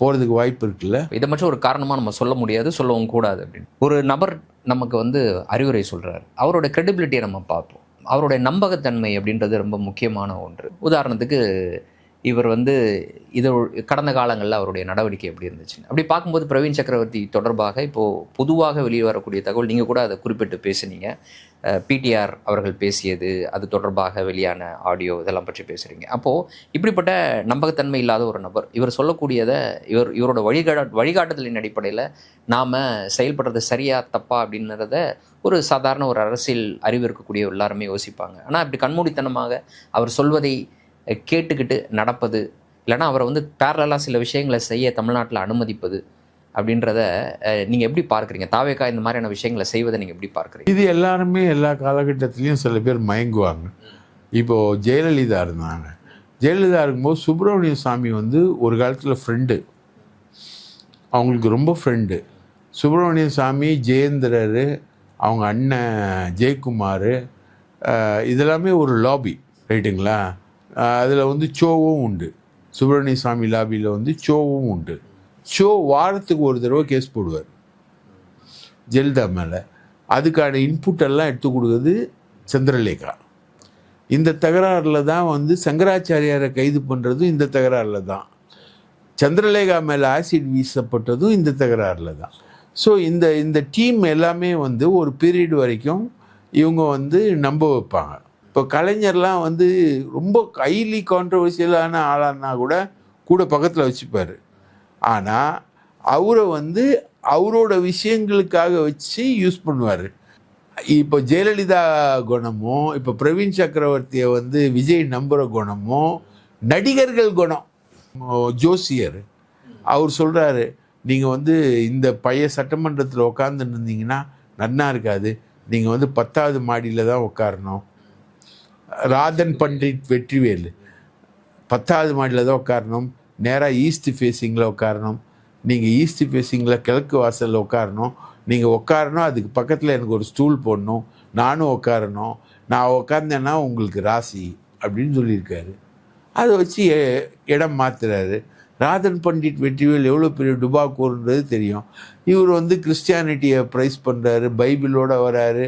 போகிறதுக்கு வாய்ப்பு இருக்குல்ல.
இதை மட்டும் ஒரு காரணமாக நம்ம சொல்ல முடியாது, சொல்லவும் கூடாது அப்படின்னு. ஒரு நபர் நமக்கு வந்து அறிவுரை சொல்கிறார், அவரோட கிரெடிபிலிட்டியை நம்ம பார்ப்போம். அவருடைய நம்பகத்தன்மை அப்படின்றது ரொம்ப முக்கியமான ஒன்று. உதாரணத்துக்கு இவர் வந்து இது கடந்த காலங்களில் அவருடைய நடவடிக்கை எப்படி இருந்துச்சு அப்படி பார்க்கும்போது பிரவீன் சக்கரவர்த்தி தொடர்பாக இப்போது பொதுவாக வெளியே வரக்கூடிய தகவல், நீங்கள் கூட அதை குறிப்பிட்டு பேசுனீங்க, பிடிஆர் அவர்கள் பேசியது, அது தொடர்பாக வெளியான ஆடியோ, இதெல்லாம் பற்றி பேசுகிறீங்க. அப்போது இப்படிப்பட்ட நம்பகத்தன்மை இல்லாத ஒரு நபர் இவர் சொல்லக்கூடியதை இவரோட வழிகாட்டுதலின் அடிப்படையில் நாம் செயல்படுறது சரியா தப்பா அப்படின்றத ஒரு சாதாரண ஒரு அரசியல் அறிவு இருக்கக்கூடிய எல்லாருமே யோசிப்பாங்க. ஆனால் இப்படி கண்மூடித்தனமாக அவர் சொல்வதை கேட்டுக்கிட்டு நடப்பது, இல்லைனா அவரை வந்து பேரலாக சில விஷயங்களை செய்ய தமிழ்நாட்டில் அனுமதிப்பது அப்படின்றத நீங்கள் எப்படி பார்க்குறீங்க? தாவேகா இந்த மாதிரியான விஷயங்களை செய்வதை நீங்கள் எப்படி பார்க்குறீங்க?
இது எல்லாருமே எல்லா காலகட்டத்திலையும் சில பேர் மயங்குவாங்க. இப்போது ஜெயலலிதா இருந்தாங்க, ஜெயலலிதா இருக்கும்போது சுப்பிரமணிய சாமி வந்து ஒரு காலத்தில் ஃப்ரெண்டு, அவங்களுக்கு ரொம்ப ஃப்ரெண்டு. சுப்பிரமணிய சாமி, ஜெயேந்திரர், அவங்க அண்ணன் ஜெயக்குமார், இதெல்லாமே ஒரு லாபி, ரைட்டுங்களா? அதில் வந்து சோவும் உண்டு, சுப்பிரமணிய சாமி லாபியில் வந்து சோவும் உண்டு. ஷோ வாரத்துக்கு ஒரு தடவை கேஸ் போடுவார் ஜெயலலிதா மேலே. அதுக்கான இன்புட் எல்லாம் எடுத்து கொடுக்குறது சந்திரலேகா. இந்த தகராறில் தான் வந்து சங்கராச்சாரியாரை கைது பண்ணுறதும் இந்த தகராறில் தான், சந்திரலேகா மேலே ஆசிட் வீசப்பட்டதும் இந்த தகராறில் தான். ஸோ இந்த டீம் எல்லாமே வந்து ஒரு பீரியட் வரைக்கும் இவங்க வந்து நம்ப வைப்பாங்க. இப்போ கலைஞர்லாம் வந்து ரொம்ப ஹைலி கான்ட்ரவர்சியலான ஆளானா கூட பக்கத்தில் வச்சுப்பார். ஆனால் அவரை வந்து அவரோட விஷயங்களுக்காக வச்சு யூஸ் பண்ணுவார். இப்போ ஜெயலலிதா குணமும், இப்போ பிரவீன் சக்கரவர்த்தியை வந்து விஜய் நம்புகிற குணமும் நடிகர்கள் குணம். ஜோசியர் அவர் சொல்கிறாரு, நீங்கள் வந்து இந்த பழைய சட்டமன்றத்தில் உட்காந்துன்னு இருந்தீங்கன்னா நன்னா இருக்காது, நீங்கள் வந்து 10வது மாடியில் தான் உட்காரணும். ராதன் பண்டிட் வெற்றிவேல் 10வது மாடியில் தான் உட்காரணும், நேராக ஈஸ்ட் ஃபேஸிங்கில் உட்காரணும், நீங்கள் ஈஸ்ட் ஃபேஸிங்கில் கிழக்கு வாசலில் உட்காரணும், நீங்கள் உட்காரணும், அதுக்கு பக்கத்தில் எனக்கு ஒரு ஸ்டூல் போடணும், நானும் உட்காரணும், நான் உட்கார்ந்தேன்னா உங்களுக்கு ராசி அப்படின்னு சொல்லியிருக்காரு. அதை வச்சு இடம் மாற்றுறாரு. ராதன் பண்டிட் வெற்றிவேல் எவ்வளோ பெரிய டுபாக்கூர்ன்றது தெரியும். இவர் வந்து கிறிஸ்டியானிட்டியை ப்ரைஸ் பண்ணுறாரு, பைபிளோட வராரு.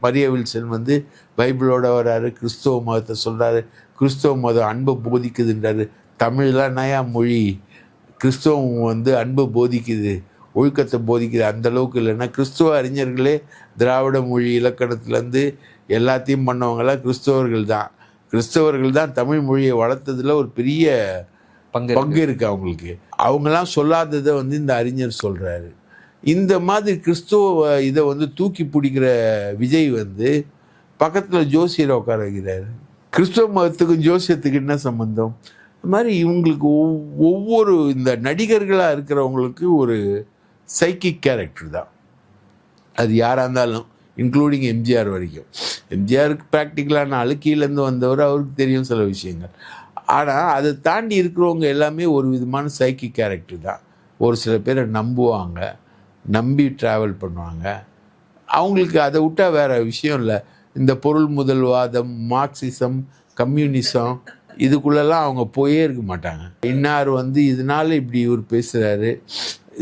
மரியா வில்சன் வந்து பைபிளோட வராரு, கிறிஸ்தவ மதத்தை சொல்கிறாரு, கிறிஸ்தவ மதம் அன்பை போதிக்குதுன்றாரு. தமிழ்லாம் நயா மொழி, கிறிஸ்தவம் வந்து அன்பை போதிக்குது, ஒழுக்கத்தை போதிக்குது. அந்தளவுக்கு இல்லைன்னா கிறிஸ்துவ அறிஞர்களே திராவிட மொழி இலக்கணத்துலேருந்து எல்லாத்தையும் பண்ணவங்களாம் கிறிஸ்தவர்கள் தான் தமிழ் மொழியை வளர்த்ததில் ஒரு பெரிய பங்கு இருக்குது அவங்களுக்கு. அவங்களாம் சொல்லாததை வந்து இந்த அறிஞர் சொல்கிறாரு. இந்த மாதிரி கிறிஸ்துவ இதை வந்து தூக்கி பிடிக்கிற விஜய் வந்து பக்கத்தில் ஜோசியரை உட்கார வைக்கிறாரு. கிறிஸ்துவ மதத்துக்கும் ஜோசியத்துக்கு என்ன சம்பந்தம்? அது மாதிரி இவங்களுக்கு ஒவ்வொரு இந்த நடிகர்களாக இருக்கிறவங்களுக்கு ஒரு சைக்கிக் கேரக்டர் தான். அது யாராக இருந்தாலும், இன்க்ளூடிங் எம்ஜிஆர் வரைக்கும். எம்ஜிஆருக்கு ப்ராக்டிக்கலான ஆள், கீழேருந்து வந்தவர், அவருக்கு தெரியும் சில விஷயங்கள். ஆனால் அதை தாண்டி இருக்கிறவங்க எல்லாமே ஒரு விதமான சைக்கிக் கேரக்டர் தான். ஒரு சில பேரை நம்புவாங்க, நம்பி ட்ராவல் பண்ணுவாங்க. அவங்களுக்கு அதை விட்டால் வேறு விஷயம் இல்லை. இந்த பொருள் முதல்வாதம், மார்க்சிசம், கம்யூனிசம் இதுக்குள்ளெல்லாம் அவங்க போயே இருக்க மாட்டாங்க. இன்னார் வந்து இதனால இப்படி இவர் பேசுகிறாரு,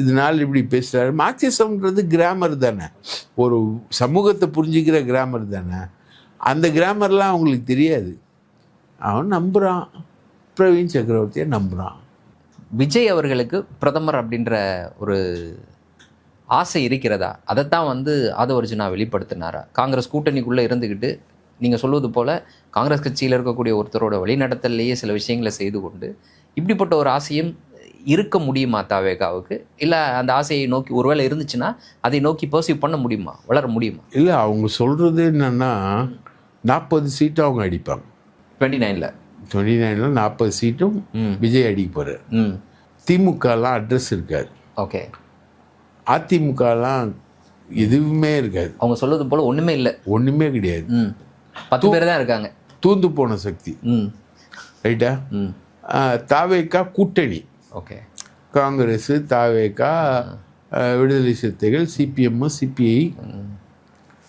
இதனால் இப்படி பேசுகிறாரு. மார்க்சிசம்ன்றது கிராமர் தானே, ஒரு சமூகத்தை புரிஞ்சிக்கிற கிராமர் தானே. அந்த கிராமர்லாம் அவங்களுக்கு தெரியாது. அவன் நம்புகிறான், பிரவீன் சக்கரவர்த்தியை நம்புகிறான்.
விஜய் அவர்களுக்கு பிரதமர் அப்படின்ற ஒரு ஆசை இருக்கிறதா? அதைத்தான் வந்து ஆதவர்ஜுனா வெளிப்படுத்தினாரா? காங்கிரஸ் கூட்டணிக்குள்ளே இருந்துக்கிட்டு நீங்கள் சொல்வது போல் காங்கிரஸ் கட்சியில் இருக்கக்கூடிய ஒருத்தரோட வழிநடத்தல்லையே சில விஷயங்களை செய்து கொண்டு இப்படிப்பட்ட ஒரு ஆசையும் இருக்க முடியுமா தாவேகாவுக்கு? இல்லை அந்த ஆசையை நோக்கி ஒருவேளை இருந்துச்சுன்னா அதை நோக்கி பர்சீவ் பண்ண முடியுமா, வளர முடியுமா?
இல்லை, அவங்க சொல்கிறது என்னென்னா 40 சீட்டும் அவங்க அடிப்பாங்க.
29ல்
40 சீட்டும் விஜய் அடிக்க போகிறார். திமுகலாம் அட்ரஸ் இருக்காது.
ஓகே.
அதிமுகலாம் எதுவுமே இருக்காது.
அவங்க சொல்றது போல ஒன்றுமே இல்லை,
ஒன்றுமே கிடையாது.
10 பேர் தான் இருக்காங்க.
தூந்து போன சக்தி. ரைட்டா? தாவேகா கூட்டணி.
ஓகே.
காங்கிரஸ், தாவேகா, விடுதலை சிறுத்தைகள், சிபிஎம், சிபிஐ,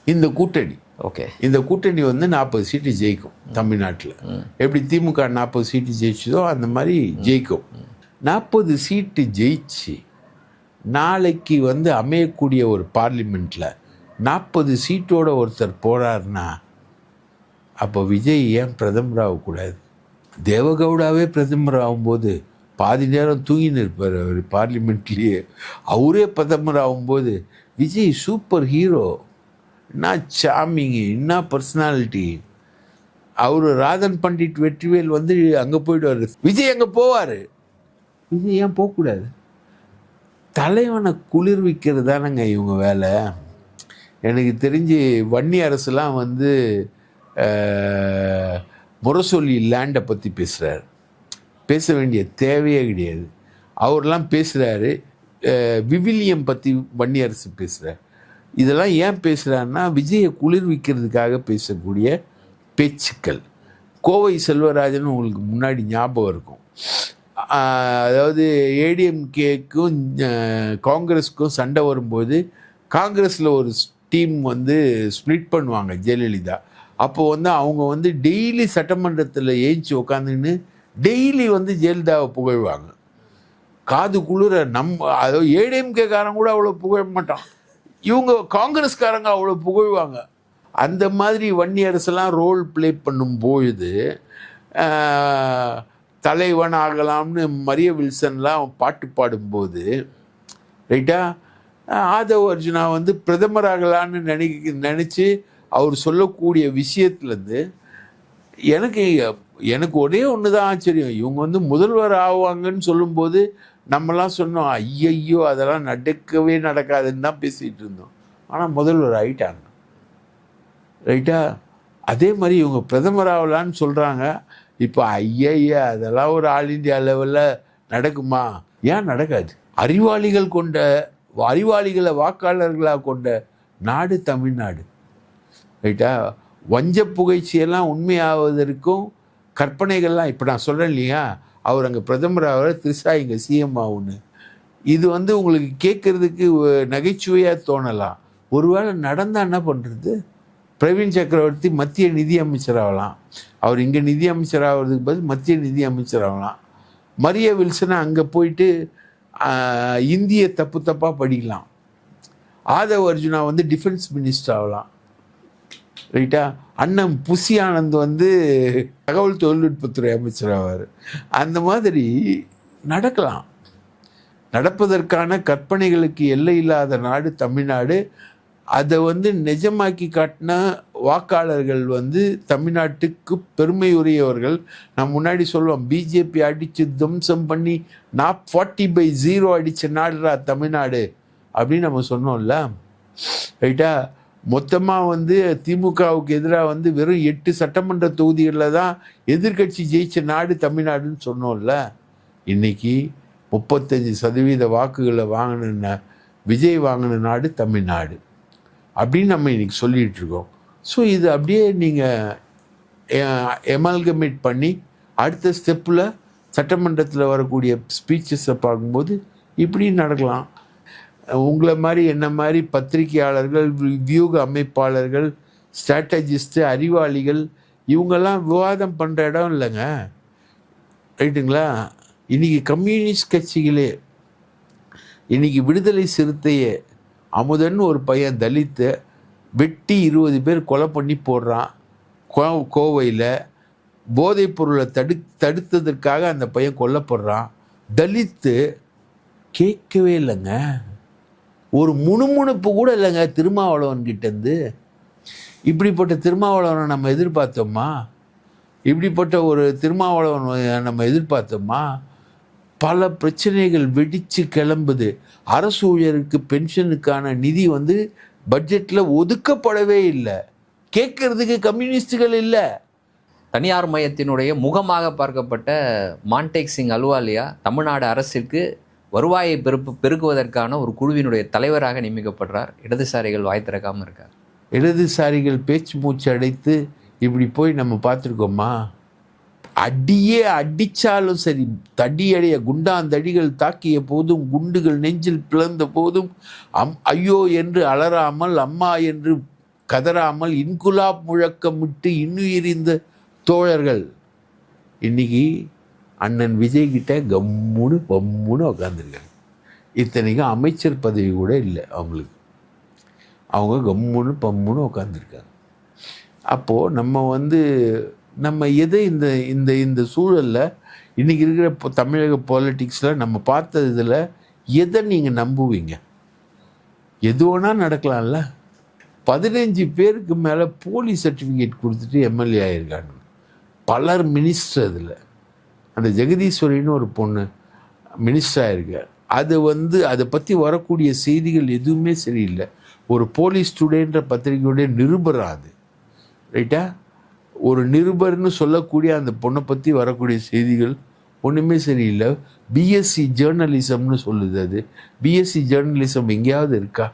இந்த கூட்டணி.
ஓகே.
இந்த கூட்டணி வந்து 40 சீட்டு ஜெயிக்கும் தமிழ்நாட்டில். எப்படி திமுக 40 சீட்டு ஜெயிச்சதோ அந்த மாதிரி ஜெயிக்கும். 40 சீட்டு ஜெயிச்சு நாளைக்கு வந்து அமையக்கூடிய ஒரு பார்லிமெண்ட்டில் 40 சீட்டோட ஒருத்தர் போகிறாருன்னா அப்போ விஜய் ஏன் பிரதமர் ஆகக்கூடாது? தேவகவுடாவே பிரதமர் ஆகும்போது பாதி நேரம் தூங்கின்னு இருப்பார் அவர் பார்லிமெண்ட்லேயே. அவரே பிரதமர் ஆகும்போது விஜய் சூப்பர் ஹீரோ, என்ன சாமிங்கு, என்ன பர்சனாலிட்டி. அவர் ராதன் பண்டிட் வெற்றிவேல் வந்து அங்கே போயிடுவார், விஜய் அங்கே போவார். விஜய் ஏன் போகக்கூடாது? தலைவனை குளிர்விக்கிறது தானங்க இவங்க வேலை. எனக்கு தெரிஞ்சு வன்னி அரசுலாம் வந்து முரசொலி லேண்டை பற்றி பேசுகிறார். பேச வேண்டிய தேவையே கிடையாது. அவர்லாம் பேசுகிறாரு. விவிலியம் பற்றி வன்னி அரசு பேசுகிறார். இதெல்லாம் ஏன் பேசுகிறாருன்னா விஜயை குளிர்விக்கிறதுக்காக பேசக்கூடிய பேச்சுக்கள். கோவை செல்வராஜன் உங்களுக்கு முன்னாடி ஞாபகம் இருக்கும். அதாவது ஏடிஎம்கேக்கும் காங்கிரஸுக்கும் சண்டை வரும்போது காங்கிரஸில் ஒரு டீம் வந்து ஸ்ப்ளிட் பண்ணுவாங்க ஜெயலலிதா. அப்போ வந்து அவங்க வந்து டெய்லி சட்டமன்றத்தில் ஏஞ்சி உக்காந்துன்னு டெய்லி வந்து ஜெயலலிதாவை புகழ்வாங்க. காது குளிர அதாவது ஏடிஎம்கேக்காரங்க கூட அவ்வளோ புகழ மாட்டான், இவங்க காங்கிரஸ்காரங்க அவ்வளோ புகழ்வாங்க. அந்த மாதிரி வன்னி அரசெல்லாம் ரோல் ப்ளே பண்ணும்பொழுது தலைவன் ஆகலாம்னு மரிய வில்சன்லாம் பாட்டு பாடும்போது, ரைட்டா, ஆதவ் அர்ஜுனா வந்து பிரதமர் ஆகலான்னு நினச்சி அவர் சொல்லக்கூடிய விஷயத்துலேருந்து எனக்கு ஒரே ஒன்று தான் ஆச்சரியம். இவங்க வந்து முதல்வர் ஆவாங்கன்னு சொல்லும்போது நம்மலாம் சொன்னோம், ஐயையோ அதெல்லாம் நடக்கவே நடக்காதுன்னு தான் பேசிகிட்டு இருந்தோம். ஆனால் முதல்வர் ஆகிட்டாங்க. ரைட்டா? அதே மாதிரி இவங்க பிரதமர் ஆகலான்னு சொல்கிறாங்க. இப்போ ஐயா அதெல்லாம் ஒரு ஆல் இண்டியா லெவலில் நடக்குமா? ஏன் நடக்காது? அறிவாளிகளை வாக்காளர்களாக கொண்ட நாடு தமிழ்நாடு. ரைட்டா? வஞ்ச புகைச்சியெல்லாம் உண்மையாவதற்கும் கற்பனைகள்லாம் இப்போ நான் சொல்கிறேன் இல்லையா, அவர் அங்கே பிரதமர் ஆகிற, திரிஷா இங்கே சிஎம் ஆகுன்னு. இது வந்து உங்களுக்கு கேட்குறதுக்கு நகைச்சுவையாக தோணலாம். ஒருவேளை நடந்தால் என்ன பண்ணுறது? பிரவீன் சக்கரவர்த்தி மத்திய நிதி அமைச்சர் ஆகலாம். அவர் இங்கே நிதி அமைச்சர் ஆகிறதுக்கு பதில் மத்திய நிதி அமைச்சர் ஆகலாம். மரிய வில்சனை அங்கே போயிட்டு இந்திய தப்பாக படிக்கலாம். ஆதவ் அர்ஜுனா வந்து டிஃபென்ஸ் மினிஸ்டர் ஆகலாம். ரைட்டா? அண்ணன் புசி ஆனந்த் வந்து தகவல் தொழில்நுட்பத்துறை அமைச்சர் ஆவார். அந்த மாதிரி நடக்கலாம். நடப்பதற்கான கற்பனைகளுக்கு எல்லை இல்லாத நாடு தமிழ்நாடு. அதை வந்து நிஜமாக்கி காட்டின வாக்காளர்கள் வந்து தமிழ்நாட்டுக்கு பெருமையுரியவர்கள். நான் முன்னாடி சொல்லுவோம், பிஜேபி அடித்து துவம்சம் பண்ணி 40/0 அடித்த நாடுறா தமிழ்நாடு அப்படின்னு நம்ம சொன்னோம்ல. ரைட்டா? மொத்தமாக வந்து திமுகவுக்கு எதிராக வந்து வெறும் 8 சட்டமன்ற தொகுதிகளில் தான் எதிர்கட்சி ஜெயிச்ச நாடு தமிழ்நாடுன்னு சொன்னோம்ல. இன்னைக்கு 35% வாக்குகளை வாங்கின விஜய் வாங்கின நாடு தமிழ்நாடு அப்படின்னு நம்ம இன்னைக்கு சொல்லிகிட்டு இருக்கோம். ஸோ இது அப்படியே நீங்கள் எமால்கமேட் பண்ணி அடுத்த ஸ்டெப்பில் சட்டமன்றத்தில் வரக்கூடிய ஸ்பீச்சஸை பார்க்கும்போது இப்படி நடக்கலாம். உங்களை மாதிரி என்ன மாதிரி பத்திரிகையாளர்கள், வியூக அமைப்பாளர்கள், ஸ்ட்ராட்டஜிஸ்ட்டு, அறிவாளிகள் இவங்கெல்லாம் விவாதம் பண்ணுற இடம் இல்லைங்க. ரைட்டுங்களா? இன்றைக்கி கம்யூனிஸ்ட் கட்சிகளே, இன்றைக்கி விடுதலை சிறுத்தையே, அமுதன்னு ஒரு பையன் தலித்தை வெட்டி 20 பேர் கொலை பண்ணி போடுறான் கோவையில். போதைப் பொருளை தடுத்ததற்காக அந்த பையன் கொல்லப்படுறான். தலித்து கேட்கவே இல்லைங்க. ஒரு முணுமுணுப்பு கூட இல்லைங்க திருமாவளவன் கிட்டேருந்து. இப்படிப்பட்ட திருமாவளவனை நம்ம எதிர்பார்த்தோமா? இப்படிப்பட்ட ஒரு திருமாவளவன் நம்ம எதிர்பார்த்தோமா? பல பிரச்சனைகள் வெடித்து கிளம்புது. அரசு ஊழியருக்கு பென்ஷனுக்கான நிதி வந்து பட்ஜெட்டில் ஒதுக்கப்படவே இல்லை. கேட்கறதுக்கு கம்யூனிஸ்டுகள் இல்லை.
தனியார் மையத்தினுடைய முகமாக பார்க்கப்பட்ட மான்டேக் சிங் அலுவாலியா தமிழ்நாடு அரசிற்கு வருவாயை பெருக்குவதற்கான ஒரு குழுவினுடைய தலைவராக நியமிக்கப்படுறார். இடதுசாரிகள் வாய் திறக்காமல் இருக்கார்.
இடதுசாரிகள் பேச்சு மூச்சு அடைத்து இப்படி போய் நம்ம பார்த்துருக்கோமா? அடியே அடித்தாலும் சரி, தடியடைய குண்டாந்தடிகள் தாக்கிய போதும், குண்டுகள் நெஞ்சில் பிளந்த போதும் ஐயோ என்று அலறாமல், அம்மா என்று கதறாமல், இன்குலாப் முழக்கமிட்டு இன்னுயிரிந்த தோழர்கள் இன்னைக்கு அண்ணன் விஜய் கிட்ட கம்முன்னு பம்முன்னு உட்காந்துருக்காங்க. இத்தனைக்கும் அமைச்சர் பதவி கூட இல்லை அவங்களுக்கு. அவங்க கம்முன்னு பம்முன்னு உட்காந்துருக்காங்க. அப்போது நம்ம எதை இந்த இந்த இந்த சூழலில் இன்றைக்கி இருக்கிற தமிழக பாலிட்டிக்ஸில் நம்ம பார்த்த இதில் எதை நீங்கள் நம்புவீங்க? எது வேணால் நடக்கலாம்ல. 15 பேருக்கு மேலே போலி சர்டிஃபிகேட் கொடுத்துட்டு எம்எல்ஏ ஆகியிருக்காங்க. பலர் மினிஸ்டர். அதில் அந்த ஜெகதீஸ்வரின்னு ஒரு பொண்ணு மினிஸ்டர் ஆகிருக்கார். அதை பற்றி வரக்கூடிய செய்திகள் எதுவுமே சரியில்லை. ஒரு போலீஸ் டுடேன்ற பத்திரிகையுடைய நிருபராது, ரைட்டா? ஒரு நிருபர்னு சொல்லக்கூடிய அந்த பொண்ணை பற்றி வரக்கூடிய செய்திகள் ஒன்றுமே சரியில்லை. பிஎஸ்சி ஜேர்னலிசம்னு சொல்லுது. அது பிஎஸ்சி ஜேர்னலிசம் எங்கேயாவது இருக்கா?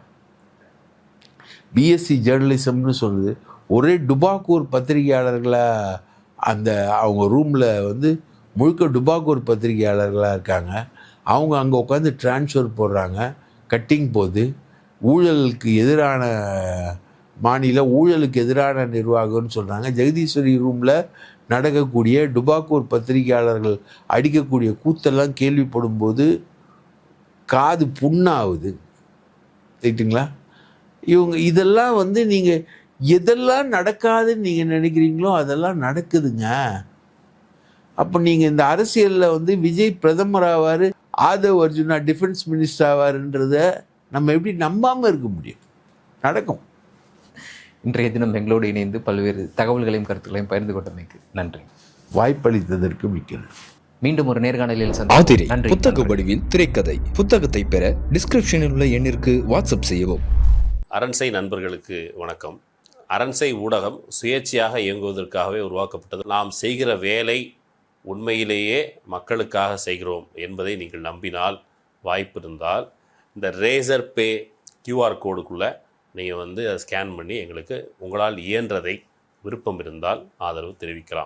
பிஎஸ்சி ஜேர்னலிசம்னு சொல்லுது. ஒரே டுபாக்கூர் பத்திரிகையாளர்களாக அந்த அவங்க ரூமில் முழுக்க டுபாக்கூர் பத்திரிகையாளர்களாக இருக்காங்க. அவங்க அங்கே உட்காந்து டிரான்ஸ்ஃபர் போடுறாங்க, கட்டிங் போது. ஊழலுக்கு எதிரான மாநிலம், ஊழலுக்கு எதிரான நிர்வாகம்னு சொல்கிறாங்க. ஜெகதீஸ்வரி ரூமில் நடக்கக்கூடிய டுபாக்கூர் பத்திரிகையாளர்கள் அடிக்கக்கூடிய கூத்தெல்லாம் கேள்விப்படும் போது காது புண்ணாகுது, ரைட்டுங்களா? இவங்க இதெல்லாம் நீங்கள் எதெல்லாம் நடக்காதுன்னு நீங்கள் நினைக்கிறீங்களோ அதெல்லாம் நடக்குதுங்க. அப்போ நீங்கள் இந்த அரசியலில் விஜய் பிரதமர் ஆவார், ஆதவ் அர்ஜுனா டிஃபென்ஸ் மினிஸ்டர் ஆவார்ன்றத நம்ம எப்படி நம்பாமல் இருக்க முடியும்? நடக்கும்.
இன்றைய தினம் எங்களோடு இணைந்து பல்வேறு தகவல்களையும் கருத்துக்களையும் பகிர்ந்து கொண்டமைக்கு நன்றி.
வாய்ப்பளித்ததற்கு மிக்க
மீண்டும் ஒரு நேர்காணலில்
ஆதிரி புத்தக வடிவில் திரைக்கதை. புத்தகத்தை பெற டிஸ்கிரிப்ஷனில் உள்ள எண்ணிற்கு வாட்ஸ்அப் செய்யவும்.
அரண்சை நண்பர்களுக்கு வணக்கம். அரண்சை ஊடகம் சுயேட்சையாக இயங்குவதற்காகவே உருவாக்கப்பட்டது. நாம் செய்கிற வேலை உண்மையிலேயே மக்களுக்காக செய்கிறோம் என்பதை நீங்கள் நம்பினால், வாய்ப்பு இருந்தால் இந்த ரேசர் பே QR கோடுக்குள்ளே நீங்கள் அதை ஸ்கேன் பண்ணி எங்களுக்கு உங்களால் இயன்றதை, விருப்பம் இருந்தால் ஆதரவு தெரிவிக்கலாம்.